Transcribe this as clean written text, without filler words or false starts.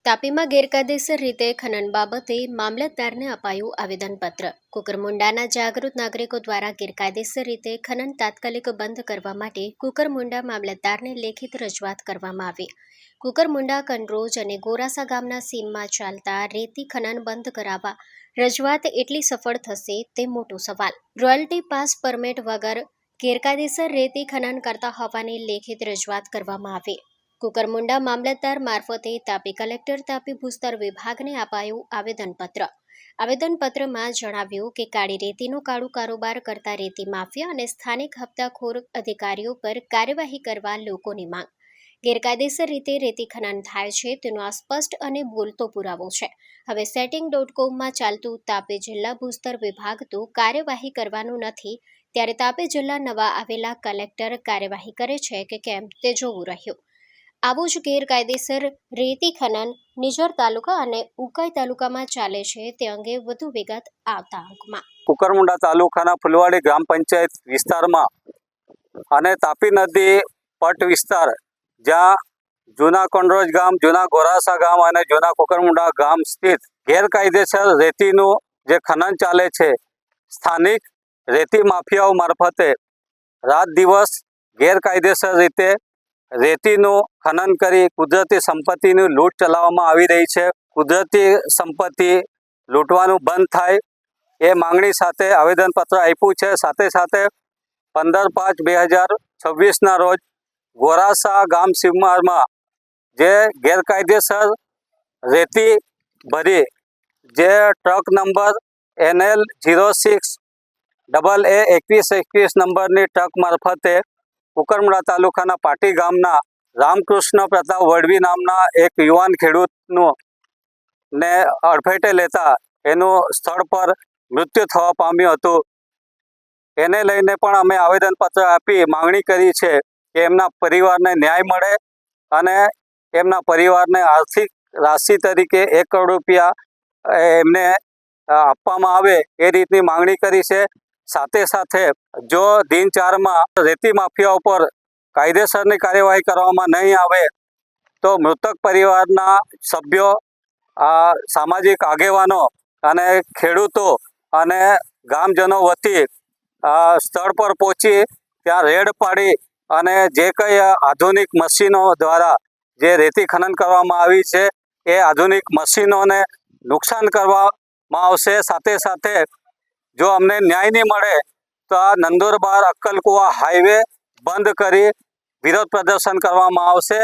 તાપીમાં ગેરકાયદેસર રીતે ખનન બાબતે મામલતદારને અપાયું આવેદનપત્ર। કુકરમુંડાના જાગૃત નાગરિકો દ્વારા ગેરકાયદેસર રીતે ખનન તાત્કાલિક બંધ કરવા માટે કુકરમુંડા મામલતદારને લેખિત રજૂઆત કરવામાં આવી। કુકરમુંડા, કનરોજ અને ગોરાસા ગામના સીમમાં ચાલતા રેતી ખનન બંધ કરાવવા રજૂઆત એટલી સફળ થશે તે મોટો સવાલ। રોયલ્ટી પાસ પરમિટ વગર ગેરકાયદેસર રેતી ખનન કરતા હોવાની લેખિત રજૂઆત કરવામાં આવી। કુકરમુંડા મામલતદાર મારફતે તાપી કલેક્ટર, તાપી ભૂસ્તર વિભાગને અપાયું આવેદનપત્ર। આવેદનપત્રમાં જણાવ્યું કે કાળી રેતીનો કાળો કારોબાર કરતા રેતી માફિયા અને સ્થાનિક હપ્તાખોર અધિકારીઓ પર કાર્યવાહી કરવા લોકોની માંગ। ગેરકાયદેસર રીતે રેતી ખનન થાય છે તેનો આ સ્પષ્ટ અને બોલતો પુરાવો છે। હવે setting.com ચાલતું તાપી જિલ્લા ભૂસ્તર વિભાગ તો કાર્યવાહી કરવાનું નથી, ત્યારે તાપી જિલ્લા નવા આવેલા કલેક્ટર કાર્યવાહી કરે છે કે કેમ તે જોવું રહ્યું। આવું જ ગેરકાયદેસર રેતી ખનન નિઝર તાલુકા અને ઉકાઈ તાલુકામાં ચાલે છે તે અંગે વધુ વિગત આવતા અંકમાં। કુકરમુંડા તાલુકાના ફુલવાડી ગ્રામ પંચાયત વિસ્તારમાં અને તાપી નદી પટ વિસ્તાર, જ્યાં જૂના કનરોજ ગામ, જૂના ગોરાસા ગામ અને જૂના કુકરમુંડા ગામ સ્થિત ગેરકાયદેસર રેતીનું જે ખનન ચાલે છે, સ્થાનિક રેતી માફિયાઓ મારફતે રાત દિવસ ગેરકાયદેસર રીતે રેતીનું ખનન કરી કુદરતી સંપત્તિની લૂંટ ચલાવવામાં આવી રહી છે। કુદરતી સંપત્તિ લૂંટવાનું બંધ થાય એ માંગણી સાથે આવેદનપત્ર આપ્યું છે। સાથે સાથે 15/5/2026ના રોજ ગોરાસા ગામ સીમામાં જે ગેરકાયદેસર રેતી ભરી જે ટ્રક નંબર NL 06AA2121 નંબરની ટ્રક મારફતે કુકરમુંડા તાલુકાના પાટી ગામના રામકૃષ્ણ પ્રતાપ વડવી નામના એક યુવાન ખેડૂતનું ને અડફેટે લેતા એનું સ્થળ પર મૃત્યુ થવા પામ્યું હતું। એને લઈને પણ અમે આવેદનપત્ર આપી માંગણી કરી છે કે એમના પરિવારને ન્યાય મળે અને એમના પરિવારને આર્થિક રાશિ તરીકે 1 કરોડ રૂપિયા એમને આપવામાં આવે એ રીતની માંગણી કરી છે। સાથે સાથે જો દિન 4માં રેતી માફિયા ઉપર કાયદેસરની કાર્યવાહી કરવામાં નહીં આવે તો મૃતક પરિવારના સભ્યો, સામાજિક આગેવાનો અને ખેડૂતો અને ગામજનો વતી સ્થળ પર પહોંચી ત્યાં રેડ પાડી અને જે કંઈ આધુનિક મશીનો દ્વારા જે રેતી ખનન કરવામાં આવી છે એ આધુનિક મશીનોને નુકસાન કરવામાં આવશે। સાથે સાથે જો અમને ન્યાય નહીં મળે તો આ નંદુરબાર અક્કલકુવા હાઈવે બંધ કરી વિરોધ પ્રદર્શન કરવામાં આવશે।